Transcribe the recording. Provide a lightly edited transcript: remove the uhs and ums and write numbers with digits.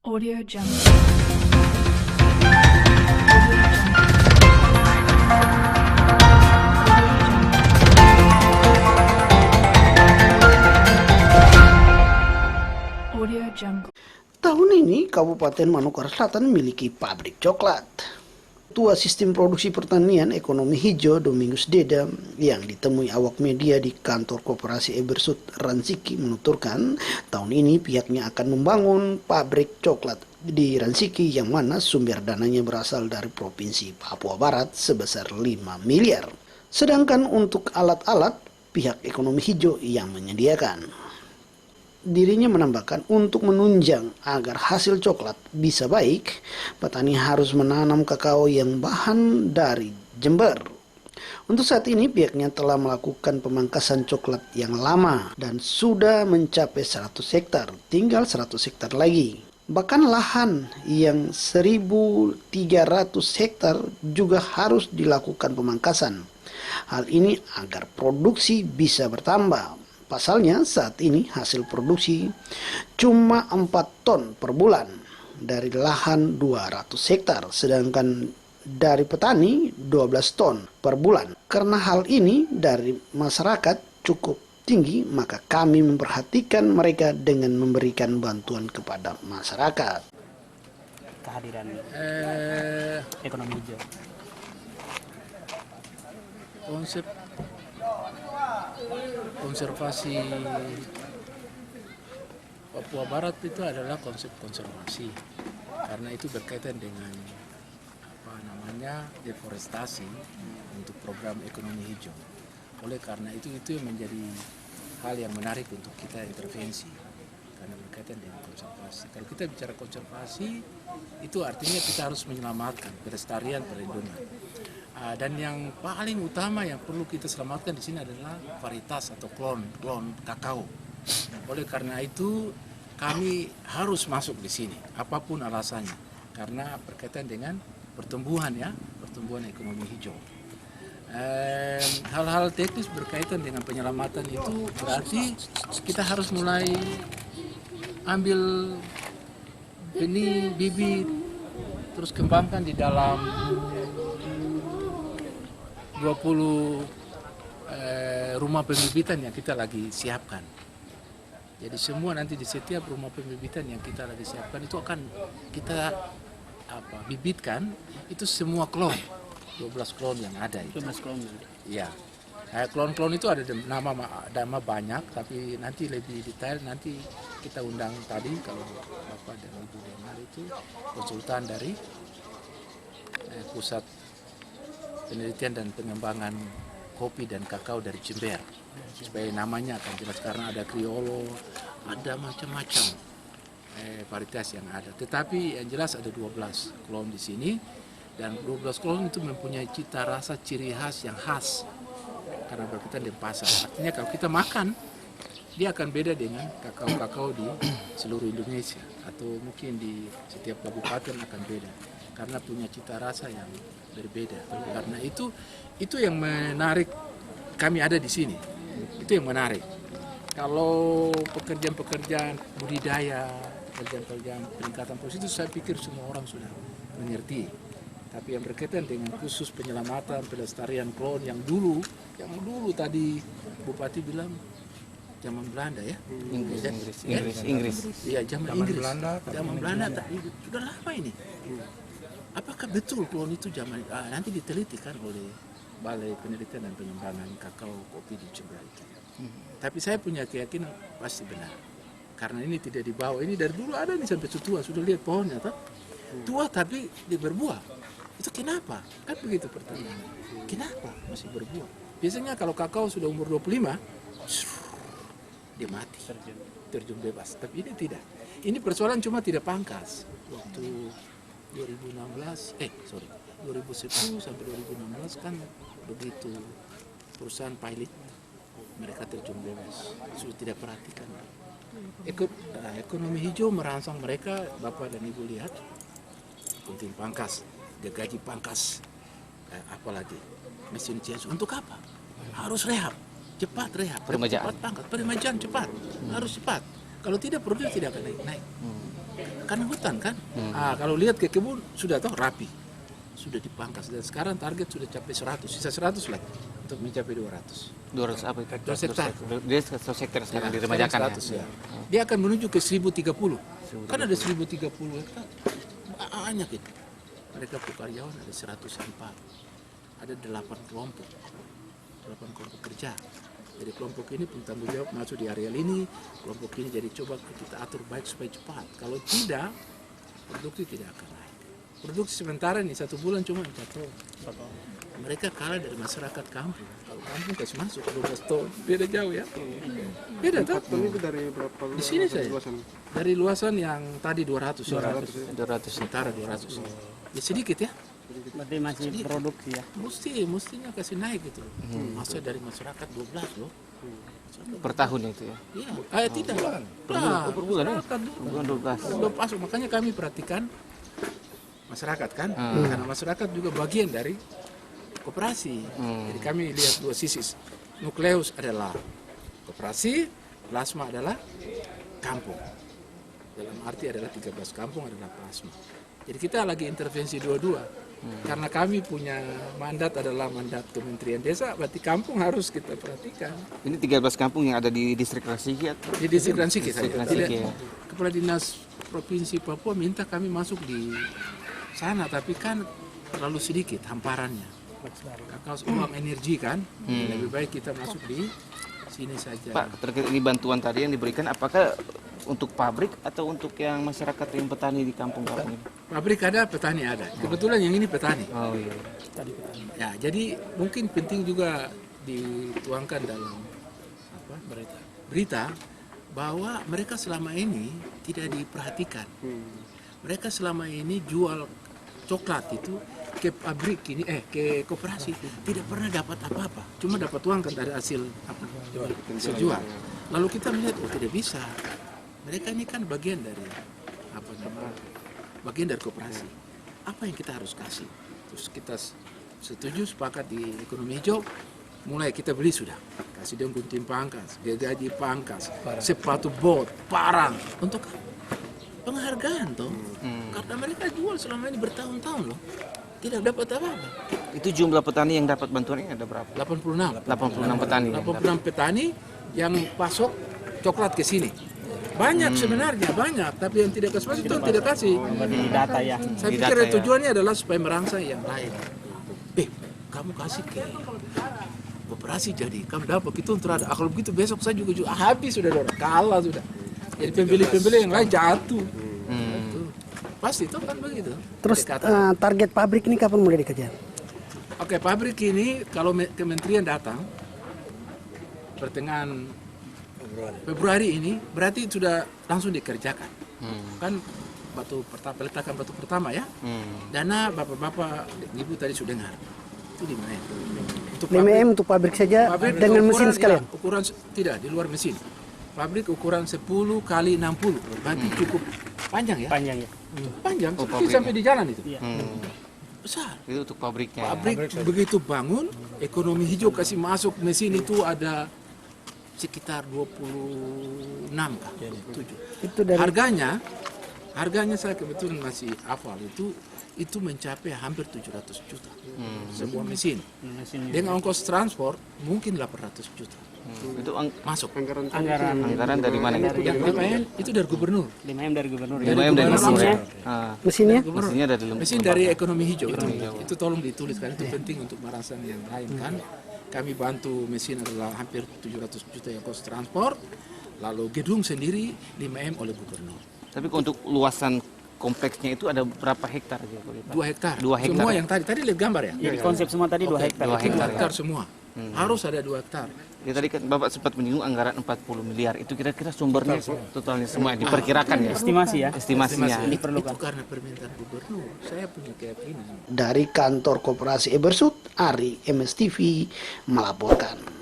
Audio Jungle. Audio Jungle. Tahun ini, Kabupaten Manokwari Selatan memiliki pabrik coklat. Ketua Sistem Produksi Pertanian Ekonomi Hijau Domingus Dedam yang ditemui awak media di kantor Koperasi Ebersut Ransiki menuturkan tahun ini pihaknya akan membangun pabrik coklat di Ransiki yang mana sumber dananya berasal dari Provinsi Papua Barat sebesar 5 miliar. Sedangkan untuk alat-alat pihak ekonomi hijau yang menyediakan. Dirinya menambahkan untuk menunjang agar hasil coklat bisa baik, petani harus menanam kakao yang bahan dari Jember. Untuk saat ini pihaknya telah melakukan pemangkasan coklat yang lama dan sudah mencapai 100 hektar, tinggal 100 hektar lagi. Bahkan lahan yang 1.300 hektar juga harus dilakukan pemangkasan. Hal ini agar produksi bisa bertambah. Pasalnya saat ini hasil produksi cuma 4 ton per bulan dari lahan 200 hektar, sedangkan dari petani 12 ton per bulan. Karena hal ini dari masyarakat cukup tinggi, maka kami memperhatikan mereka dengan memberikan bantuan kepada masyarakat. Kehadiran ekonomi hijau. Konsep konservasi Papua Barat itu adalah konsep konservasi karena itu berkaitan dengan deforestasi untuk program ekonomi hijau. Oleh karena itu yang menjadi hal yang menarik untuk kita intervensi karena berkaitan dengan konservasi. Kalau kita bicara konservasi itu artinya kita harus menyelamatkan pelestarian perlindungan. Dan yang paling utama yang perlu kita selamatkan di sini adalah varietas atau klon kakao. Oleh karena itu kami harus masuk di sini, apapun alasannya, karena berkaitan dengan pertumbuhan ekonomi hijau. Hal-hal teknis berkaitan dengan penyelamatan itu berarti kita harus mulai ambil benih bibit, terus kembangkan di dalam 20 rumah pembibitan yang kita lagi siapkan. Jadi semua nanti di setiap rumah pembibitan yang kita lagi siapkan itu akan kita bibitkan itu semua klon, 12 klon yang ada itu. 12 klon. Iya. Klon-klon itu ada nama banyak, tapi nanti lebih detail nanti kita undang tadi kalau Bapak dan Ibu dengar itu konsultan dari Pusat Penelitian dan Pengembangan Kopi dan Kakao dari Jember, supaya namanya akan jelas karena ada Criollo, ada macam-macam varietas yang ada. Tetapi yang jelas ada 12 klon di sini dan 12 klon itu mempunyai cita rasa ciri khas yang khas karena berkaitan dengan pasar. Artinya kalau kita makan dia akan beda dengan kakao-kakao di seluruh Indonesia atau mungkin di setiap kabupaten akan beda karena punya cita rasa yang berbeda. Karena itu yang menarik kami ada di sini. Itu yang menarik. Kalau pekerjaan-pekerjaan budidaya, pekerjaan peningkatan produksi itu saya pikir semua orang sudah mengerti. Tapi yang berkaitan dengan khusus penyelamatan, pelestarian klon yang dulu tadi Bupati bilang zaman Belanda ya. Inggris. Iya, zaman Inggris. Zaman Belanda tadi sudah lama ini. Apakah betul klon itu zaman nanti diteliti kan oleh Balai Penelitian dan Pengembangan Kakao Kopi di Jember itu. Tapi saya punya keyakinan pasti benar. Karena ini tidak dibawa, ini dari dulu ada nih sampai tua, sudah lihat pohonnya toh. Tua tapi dia berbuah. Itu kenapa? Kan begitu pertanyaan. Kenapa masih berbuah? Biasanya kalau kakao sudah umur 25, dia mati. Terjun bebas. Tapi ini tidak. Ini persoalan cuma tidak pangkas. Waktu 2010 sampai 2016 kan begitu perusahaan pilot mereka terjun bebas sudah tidak perhatikan ekonomi hijau merangsang mereka. Bapak dan Ibu lihat penting pangkas, gaji pangkas, apalagi mesin CNC untuk apa? Harus rehab cepat, cepat pangkas, peremajaan cepat, harus cepat. Kalau tidak produksi tidak akan naik. Karena hutan kan. Kalau lihat ke kebun sudah tahu rapi, sudah dipangkas dan sekarang target sudah capai 100, sisa 100 lagi untuk mencapai 200. 200 apa itu? 200 hektar. Dia 100 hektar sekarang Ya, diremajakan sekarang 100, ya. Dia akan menuju ke 1030. Kan ada 1030 hektar. Banyak itu. Mereka karyawan ada 104. Ada 8 kelompok. 8 kelompok kerja. Jadi kelompok ini pun tanggung jawab masuk di areal ini, kelompok ini jadi coba kita atur baik supaya cepat. Kalau tidak, produksi tidak akan naik. Produksi sementara ini 1 bulan cuma 4 ton. Mereka kalah dari masyarakat kampung. Kalau kampung kasih masuk 12 ton, beda jauh ya. Beda tuh. Itu dari berapa Di sini saya. luasan? Dari luasan yang tadi 200. 200. Sementara 200. Ya sedikit ya. Berarti masih produksi ya. Mestinya kasih naik gitu. Masa dari masyarakat 12 loh. Per tahun itu ya. Iya, tidak. Per bulan ya? Bukan 12. Belum masuk, makanya kami perhatikan masyarakat kan. Karena masyarakat juga bagian dari koperasi. Jadi kami lihat dua sisi. Nukleus adalah koperasi, plasma adalah kampung. Dalam arti adalah 13 kampung adalah plasma. Jadi kita lagi intervensi dua-dua. Karena kami punya mandat adalah mandat Kementerian Desa, berarti kampung harus kita perhatikan. Ini 13 kampung yang ada di distrik Rasiki atau? Di distrik Ransiki Distrik saja. Ransiki, ya. Kepala Dinas Provinsi Papua minta kami masuk di sana, tapi kan terlalu sedikit hamparannya. Kakao uang energi kan, lebih baik kita masuk di sini saja. Pak, terkait ini bantuan tadi yang diberikan, apakah untuk pabrik atau untuk yang masyarakat yang petani di kampung-kampung ini? Pabrik ada, petani ada. Kebetulan yang ini petani. Oh iya. Ya, jadi mungkin penting juga dituangkan dalam berita bahwa mereka selama ini tidak diperhatikan. Mereka selama ini jual coklat itu ke pabrik ini, ke koperasi tidak pernah dapat apa-apa, cuma dapat uang kan dari hasil hasil jual. Lalu kita melihat tidak bisa. Mereka ini kan bagian dari bagian dari koperasi. Apa yang kita harus kasih? Terus kita setuju sepakat di ekonomi hijau, mulai kita beli sudah. Kasih dia gunting pangkas, gaji pangkas, sepatu bot, parang untuk penghargaan toh. Karena mereka jual selama ini bertahun-tahun loh. Tidak dapat apa-apa. Itu jumlah petani yang dapat bantuan ini ada berapa? 86. 86 petani. 86 petani yang pasok coklat ke sini. Banyak sebenarnya, banyak. Tapi yang tidak kasih itu tidak kasih. Di data ya. Saya Di pikir data ya. tujuannya adalah supaya merangsang yang lain. Kamu kasih ke koperasi jadi kamu dapat itu untuk ada. Kalau begitu besok saya juga habis sudah dorong, kalah sudah. Jadi pembeli-pembeli yang lain jatuh. Pasti itu kan begitu. Terus target pabrik ini kapan mulai dikejar? Oke, pabrik ini kalau kementerian datang pertengahan Februari ini berarti sudah langsung dikerjakan. Kan peletakan batu pertama ya. Dana bapak-bapak ibu tadi sudah dengar. Itu di mana? Untuk 5M untuk pabrik saja pabrik dengan ukuran, mesin sekalian? Ya, ukuran tidak di luar mesin. Pabrik ukuran 10 kali 60. Berarti cukup panjang ya? Panjang ya. Panjang, Oh, seperti sampai di jalan itu. Besar. Itu untuk pabriknya. Ya. Pabrik begitu bangun, ekonomi hijau kasih masuk mesin itu ada sekitar 26 kah? 7. Itu dari Harganya saya kebetulan masih hafal itu mencapai hampir 700 juta. Sebuah mesin. Dengan ongkos transport mungkin 800 juta. Itu Masuk. anggaran dari mana? Yang lumayan itu dari gubernur. 5M dari gubernur. Dari 5M dari gubernur. gubernur. Ya? mesinnya? Mesinnya dari Mesin dari ekonomi hijau. Itu tolong dituliskan, itu penting untuk merangsang yang lain kan. Kami bantu mesin adalah hampir 700 juta yang kos transport. Lalu gedung sendiri 5M oleh gubernur. Tapi untuk luasan kompleksnya itu ada berapa hektar? 2 hektar. 2 hektar. Semua yang tadi lihat gambar ya? Jadi konsep semua tadi 2 hektar. 2 hektar. hektar semua. Harus ada 2 hektar. Ya, tadi kan Bapak sempat menyinggung anggaran 40 miliar. Itu kira-kira sumbernya totalnya semua diperkirakan ya? Estimasi ya? Estimasinya. Itu karena permintaan gubernur. Saya punya keyakinan. Dari kantor Koperasi Ebersut, Ari, MSTV melaporkan.